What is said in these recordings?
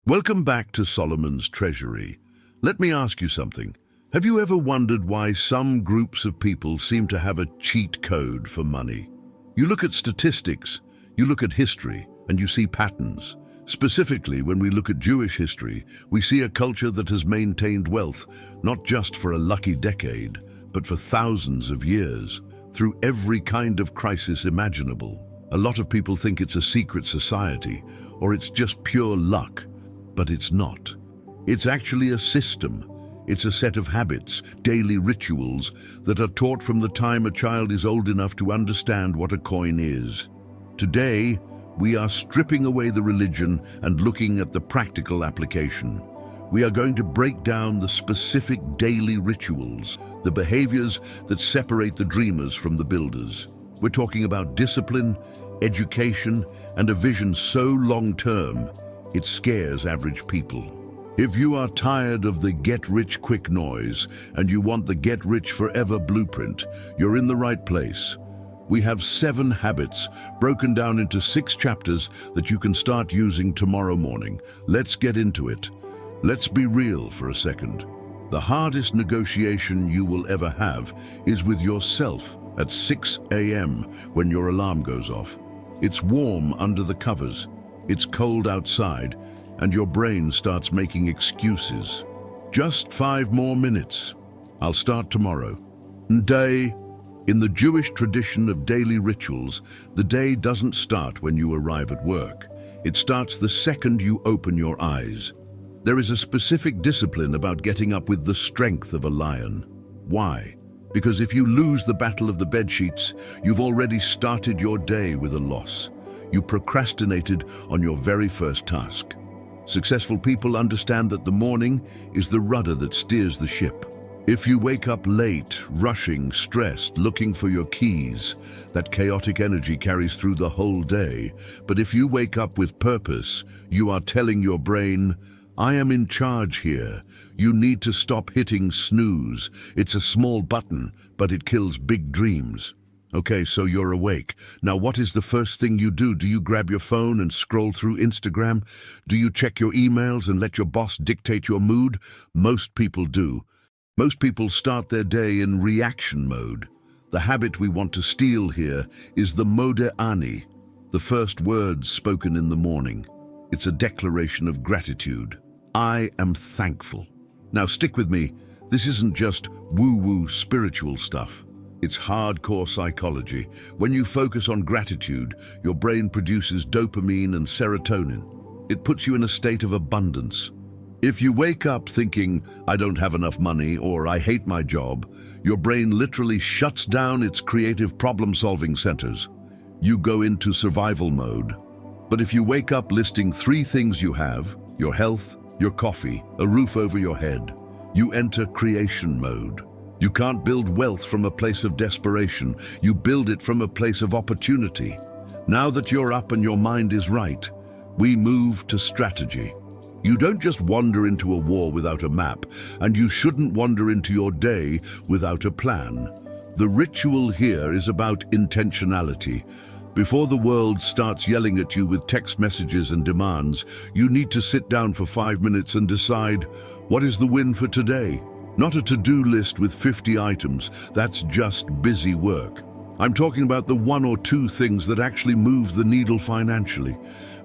Welcome back to Solomon's Treasury. Let me ask you something. Have you ever wondered why some groups of people seem to have a cheat code for money? You look at statistics, you look at history, and you see patterns. Specifically, when we look at Jewish history, we see a culture that has maintained wealth, not just for a lucky decade, but for thousands of years, through every kind of crisis imaginable. A lot of people think it's a secret society, or it's just pure luck. But it's not. It's actually a system. It's a set of habits, daily rituals, that are taught from the time a child is old enough to understand what a coin is. Today, we are stripping away the religion and looking at the practical application. We are going to break down the specific daily rituals, the behaviors that separate the dreamers from the builders. We're talking about discipline, education, and a vision so long-term, it scares average people. If you are tired of the get-rich-quick noise and you want the get-rich-forever blueprint, you're in the right place. We have 7 habits broken down into 6 chapters that you can start using tomorrow morning. Let's get into it. Let's be real for a second. The hardest negotiation you will ever have is with yourself at 6 a.m. when your alarm goes off. It's warm under the covers. It's cold outside, and your brain starts making excuses. Just 5 more minutes. I'll start tomorrow. Day. In the Jewish tradition of daily rituals, the day doesn't start when you arrive at work. It starts the second you open your eyes. There is a specific discipline about getting up with the strength of a lion. Why? Because if you lose the battle of the bedsheets, you've already started your day with a loss. You procrastinated on your very first task. Successful people understand that the morning is the rudder that steers the ship. If you wake up late, rushing, stressed, looking for your keys, that chaotic energy carries through the whole day. But if you wake up with purpose, you are telling your brain, I am in charge here. You need to stop hitting snooze. It's a small button, but it kills big dreams. Okay, so you're awake. Now, what is the first thing you do? Do you grab your phone and scroll through Instagram? Do you check your emails and let your boss dictate your mood? Most people do. Most people start their day in reaction mode. The habit we want to steal here is the mode ani, the first words spoken in the morning. It's a declaration of gratitude. I am thankful. Now, stick with me. This isn't just woo-woo spiritual stuff. It's hardcore psychology. When you focus on gratitude, your brain produces dopamine and serotonin. It puts you in a state of abundance. If you wake up thinking, I don't have enough money or I hate my job, your brain literally shuts down its creative problem-solving centers. You go into survival mode. But if you wake up listing 3 things you have, your health, your coffee, a roof over your head, you enter creation mode. You can't build wealth from a place of desperation. You build it from a place of opportunity. Now that you're up and your mind is right, we move to strategy. You don't just wander into a war without a map, and you shouldn't wander into your day without a plan. The ritual here is about intentionality. Before the world starts yelling at you with text messages and demands, you need to sit down for 5 minutes and decide, what is the win for today? Not a to-do list with 50 items. That's just busy work. I'm talking about the 1 or 2 things that actually move the needle financially.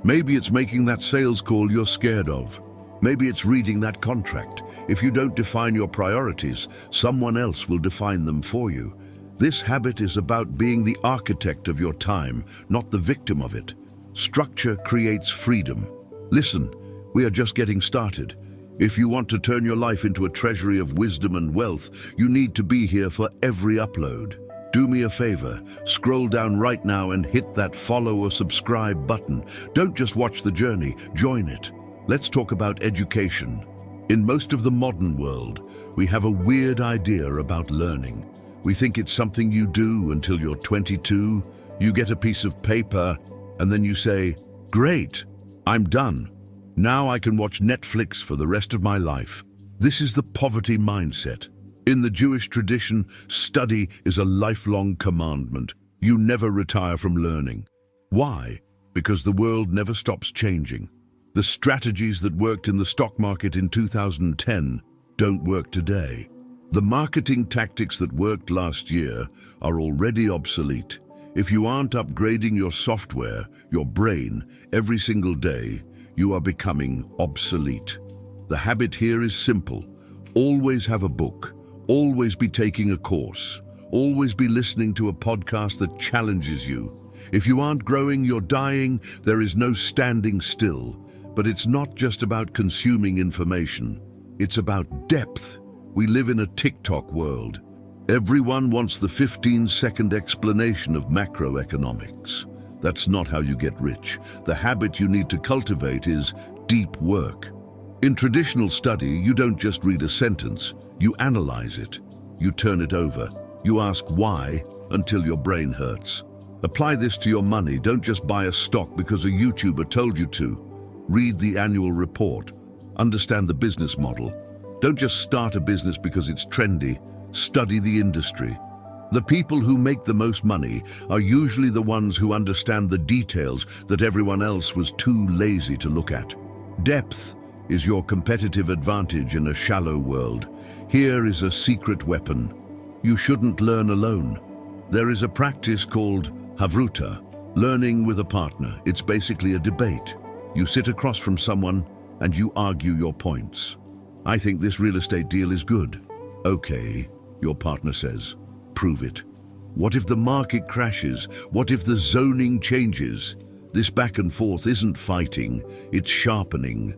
Maybe it's making that sales call you're scared of. Maybe it's reading that contract. If you don't define your priorities, someone else will define them for you. This habit is about being the architect of your time, not the victim of it. Structure creates freedom. Listen, we are just getting started. If you want to turn your life into a treasury of wisdom and wealth, you need to be here for every upload. Do me a favor, scroll down right now and hit that follow or subscribe button. Don't just watch the journey, join it. Let's talk about education. In most of the modern world, we have a weird idea about learning. We think it's something you do until you're 22, you get a piece of paper, and then you say, great, I'm done. Now I can watch Netflix for the rest of my life. This is the poverty mindset. In the Jewish tradition, study is a lifelong commandment. You never retire from learning. Why? Because the world never stops changing. The strategies that worked in the stock market in 2010 don't work today. The marketing tactics that worked last year are already obsolete. If you aren't upgrading your software, your brain, every single day, you are becoming obsolete. The habit here is simple. Always have a book. Always be taking a course. Always be listening to a podcast that challenges you. If you aren't growing, you're dying. There is no standing still. But it's not just about consuming information. It's about depth. We live in a TikTok world. Everyone wants the 15-second explanation of macroeconomics. That's not how you get rich. The habit you need to cultivate is deep work. In traditional study, you don't just read a sentence. You analyze it. You turn it over. You ask why until your brain hurts. Apply this to your money. Don't just buy a stock because a YouTuber told you to. Read the annual report. Understand the business model. Don't just start a business because it's trendy. Study the industry. The people who make the most money are usually the ones who understand the details that everyone else was too lazy to look at. Depth is your competitive advantage in a shallow world. Here is a secret weapon. You shouldn't learn alone. There is a practice called havruta, learning with a partner. It's basically a debate. You sit across from someone and you argue your points. I think this real estate deal is good. Okay, your partner says. Prove it. What if the market crashes? What if the zoning changes? This back and forth isn't fighting, it's sharpening.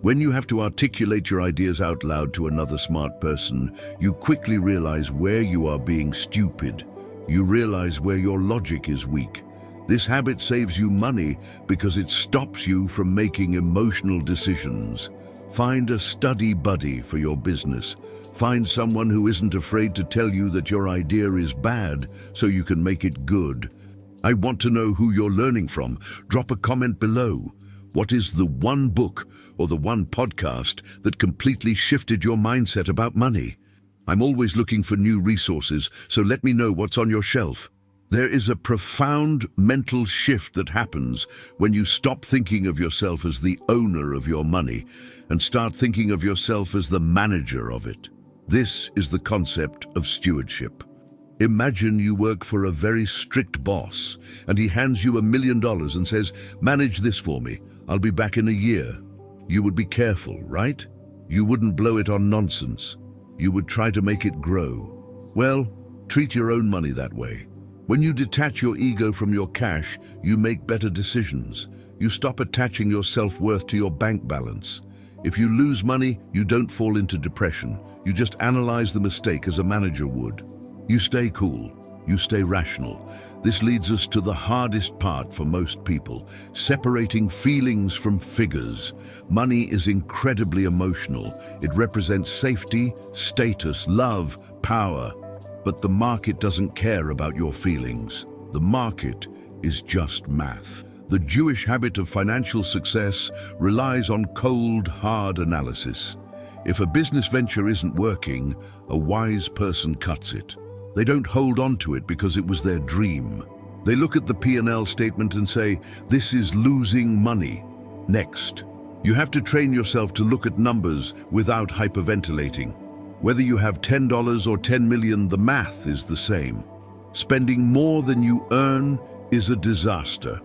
When you have to articulate your ideas out loud to another smart person, you quickly realize where you are being stupid. You realize where your logic is weak. This habit saves you money because it stops you from making emotional decisions. Find a study buddy for your business. Find someone who isn't afraid to tell you that your idea is bad so you can make it good. I want to know who you're learning from. Drop a comment below. What is the one book or the one podcast that completely shifted your mindset about money? I'm always looking for new resources, so let me know what's on your shelf. There is a profound mental shift that happens when you stop thinking of yourself as the owner of your money and start thinking of yourself as the manager of it. This is the concept of stewardship. Imagine you work for a very strict boss and he hands you $1 million and says, "Manage this for me. I'll be back in a year." You would be careful, right? You wouldn't blow it on nonsense. You would try to make it grow. Well, treat your own money that way. When you detach your ego from your cash, you make better decisions. You stop attaching your self-worth to your bank balance. If you lose money, you don't fall into depression. You just analyze the mistake as a manager would. You stay cool. You stay rational. This leads us to the hardest part for most people, separating feelings from figures. Money is incredibly emotional. It represents safety, status, love, power. But the market doesn't care about your feelings. The market is just math. The Jewish habit of financial success relies on cold, hard analysis. If a business venture isn't working, a wise person cuts it. They don't hold on to it because it was their dream. They look at the P&L statement and say, "This is losing money." Next. You have to train yourself to look at numbers without hyperventilating. Whether you have $10 or 10 million, the math is the same. Spending more than you earn is a disaster.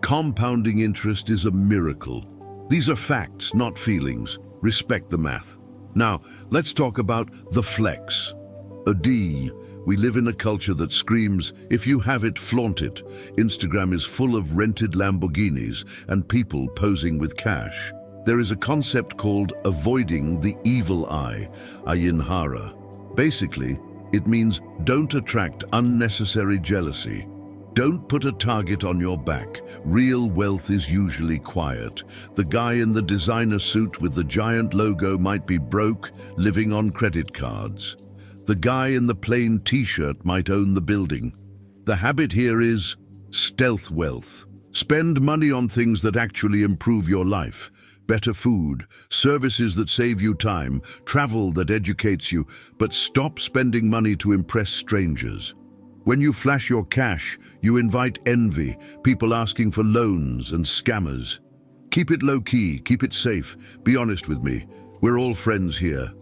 Compounding interest is a miracle. These are facts, not feelings. Respect the math. Now, let's talk about the flex. A D. We live in a culture that screams, "If you have it, flaunt it." Instagram is full of rented Lamborghinis and people posing with cash. There is a concept called avoiding the evil eye, ayin hara. Basically, it means don't attract unnecessary jealousy. Don't put a target on your back. Real wealth is usually quiet. The guy in the designer suit with the giant logo might be broke, living on credit cards. The guy in the plain t-shirt might own the building. The habit here is stealth wealth. Spend money on things that actually improve your life. Better food, services that save you time, travel that educates you, but stop spending money to impress strangers. When you flash your cash, you invite envy, people asking for loans and scammers. Keep it low-key, keep it safe. Be honest with me. We're all friends here.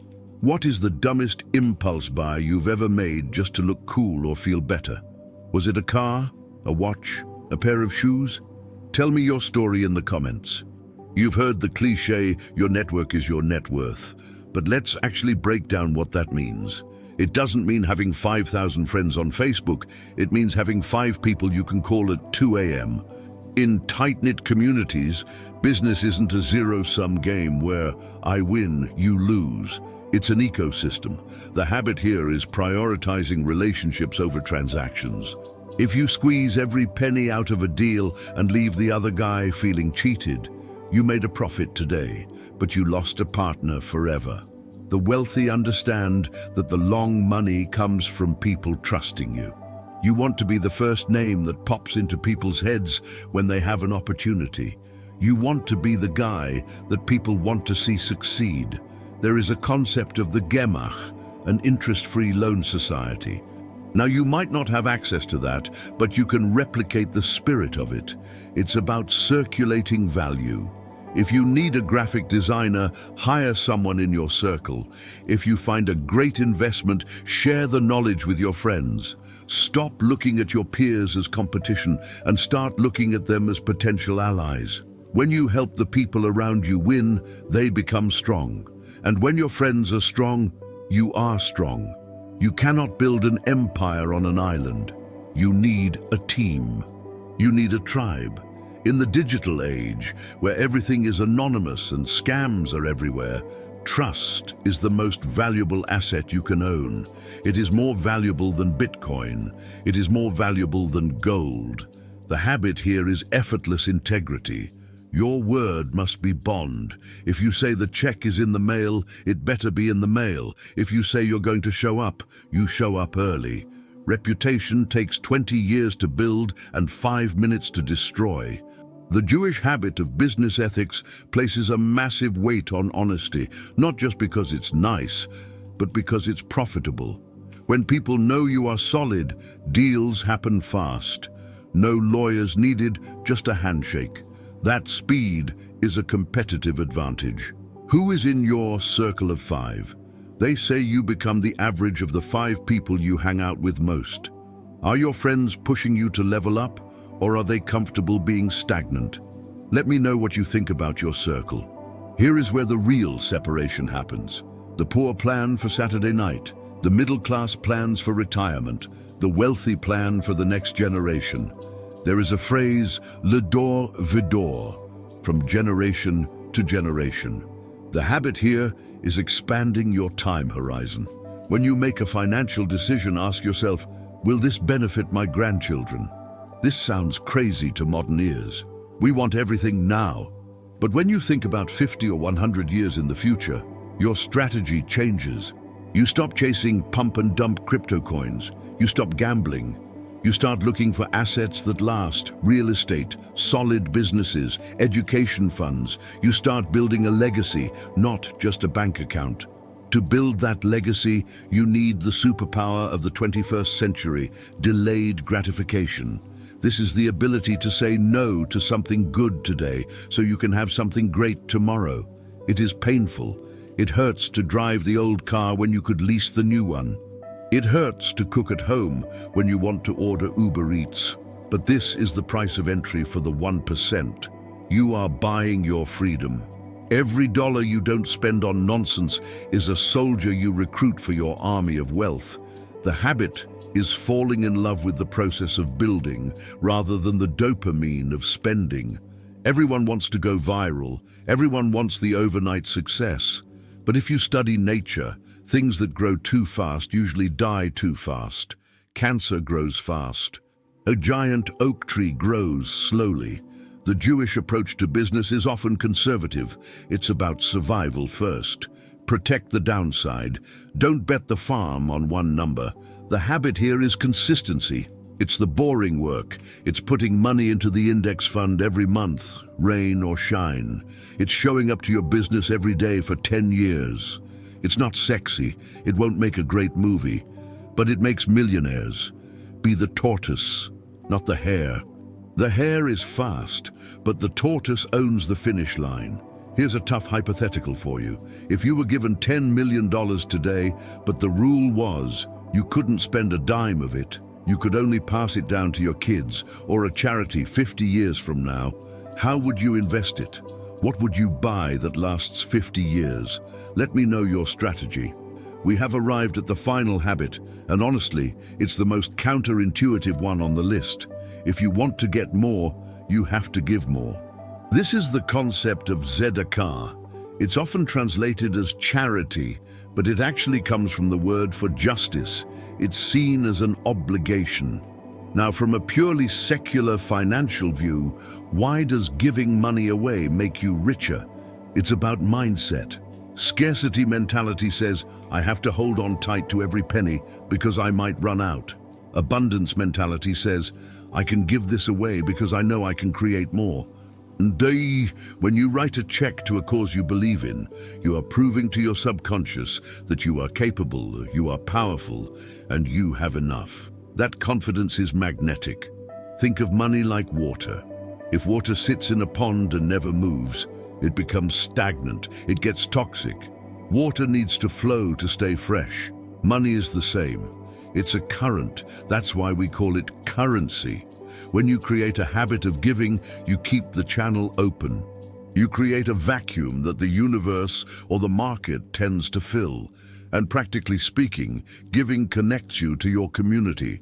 What is the dumbest impulse buy you've ever made just to look cool or feel better? Was it a car, a watch, a pair of shoes? Tell me your story in the comments. You've heard the cliche, your network is your net worth. But let's actually break down what that means. It doesn't mean having 5,000 friends on Facebook. It means having 5 people you can call at 2 a.m. In tight-knit communities, business isn't a zero-sum game where I win, you lose. It's an ecosystem. The habit here is prioritizing relationships over transactions. If you squeeze every penny out of a deal and leave the other guy feeling cheated, you made a profit today, but you lost a partner forever. The wealthy understand that the long money comes from people trusting you. You want to be the first name that pops into people's heads when they have an opportunity. You want to be the guy that people want to see succeed. There is a concept of the Gemach, an interest-free loan society. Now, you might not have access to that, but you can replicate the spirit of it. It's about circulating value. If you need a graphic designer, hire someone in your circle. If you find a great investment, share the knowledge with your friends. Stop looking at your peers as competition and start looking at them as potential allies. When you help the people around you win, they become strong. And when your friends are strong, you are strong. You cannot build an empire on an island. You need a team. You need a tribe. In the digital age, where everything is anonymous and scams are everywhere, trust is the most valuable asset you can own. It is more valuable than Bitcoin. It is more valuable than gold. The habit here is effortless integrity. Your word must be bond. If you say the check is in the mail, it better be in the mail. If you say you're going to show up, you show up early. Reputation takes 20 years to build and 5 minutes to destroy. The Jewish habit of business ethics places a massive weight on honesty, not just because it's nice, but because it's profitable. When people know you are solid, deals happen fast. No lawyers needed, just a handshake. That speed is a competitive advantage. Who is in your circle of 5? They say you become the average of the 5 people you hang out with most. Are your friends pushing you to level up, or are they comfortable being stagnant? Let me know what you think about your circle. Here is where the real separation happens. The poor plan for Saturday night, the middle class plans for retirement, the wealthy plan for the next generation. There is a phrase, le dor vidor, from generation to generation. The habit here is expanding your time horizon. When you make a financial decision, ask yourself, will this benefit my grandchildren? This sounds crazy to modern ears. We want everything now. But when you think about 50 or 100 years in the future, your strategy changes. You stop chasing pump and dump crypto coins. You stop gambling. You start looking for assets that last, real estate, solid businesses, education funds. You start building a legacy, not just a bank account. To build that legacy, you need the superpower of the 21st century, delayed gratification. This is the ability to say no to something good today so you can have something great tomorrow. It is painful. It hurts to drive the old car when you could lease the new one. It hurts to cook at home when you want to order Uber Eats. But this is the price of entry for the 1%. You are buying your freedom. Every dollar you don't spend on nonsense is a soldier you recruit for your army of wealth. The habit is falling in love with the process of building rather than the dopamine of spending. Everyone wants to go viral. Everyone wants the overnight success. But if you study nature, things that grow too fast usually die too fast. Cancer grows fast. A giant oak tree grows slowly. The Jewish approach to business is often conservative. It's about survival first. Protect the downside. Don't bet the farm on one number. The habit here is consistency. It's the boring work. It's putting money into the index fund every month, rain or shine. It's showing up to your business every day for 10 years. It's not sexy. It won't make a great movie, but it makes millionaires. Be the tortoise, not the hare. The hare is fast, but the tortoise owns the finish line. Here's a tough hypothetical for you. If you were given $10 million today, but the rule was you couldn't spend a dime of it, you could only pass it down to your kids or a charity 50 years from now, how would you invest it? What would you buy that lasts 50 years? Let me know your strategy. We have arrived at the final habit, and honestly, it's the most counterintuitive one on the list. If you want to get more, you have to give more. This is the concept of Tzedakah. It's often translated as charity, but it actually comes from the word for justice. It's seen as an obligation. Now, from a purely secular financial view, why does giving money away make you richer? It's about mindset. Scarcity mentality says, I have to hold on tight to every penny because I might run out. Abundance mentality says, I can give this away because I know I can create more. And when you write a check to a cause you believe in, you are proving to your subconscious that you are capable, you are powerful, and you have enough. That confidence is magnetic. Think of money like water. If water sits in a pond and never moves, it becomes stagnant, it gets toxic. Water needs to flow to stay fresh. Money is the same. It's a current. That's why we call it currency. When you create a habit of giving, you keep the channel open. You create a vacuum that the universe or the market tends to fill. And practically speaking, giving connects you to your community.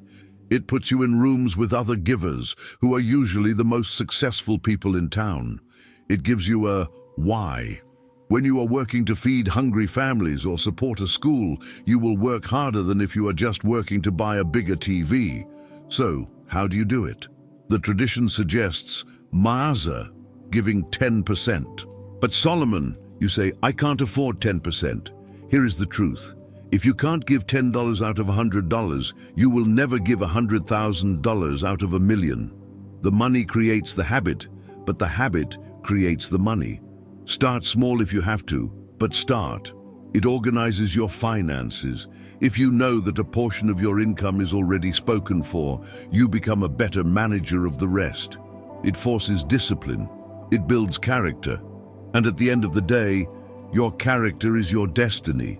It puts you in rooms with other givers who are usually the most successful people in town. It gives you a why. When you are working to feed hungry families or support a school, you will work harder than if you are just working to buy a bigger TV. So, how do you do it? The tradition suggests Ma'azah, giving 10%. But Solomon, you say, I can't afford 10%. Here is the truth. If you can't give $10 out of $100, you will never give $100,000 out of $1 million. The money creates the habit, but the habit creates the money. Start small if you have to, but start. It organizes your finances. If you know that a portion of your income is already spoken for, you become a better manager of the rest. It forces discipline. It builds character. And at the end of the day, your character is your destiny.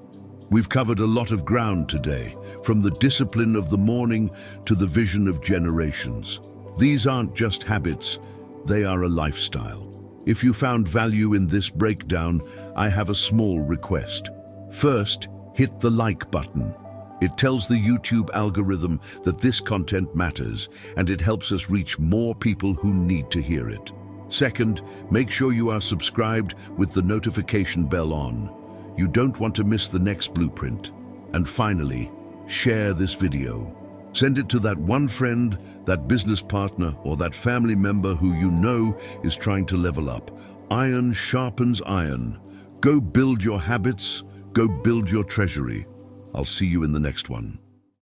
We've covered a lot of ground today, from the discipline of the morning to the vision of generations. These aren't just habits, they are a lifestyle. If you found value in this breakdown, I have a small request. First, hit the like button. It tells the YouTube algorithm that this content matters, and it helps us reach more people who need to hear it. Second, make sure you are subscribed with the notification bell on. You don't want to miss the next blueprint. And finally, share this video. Send it to that one friend, that business partner, or that family member who you know is trying to level up. Iron sharpens iron. Go build your habits. Go build your treasury. I'll see you in the next one.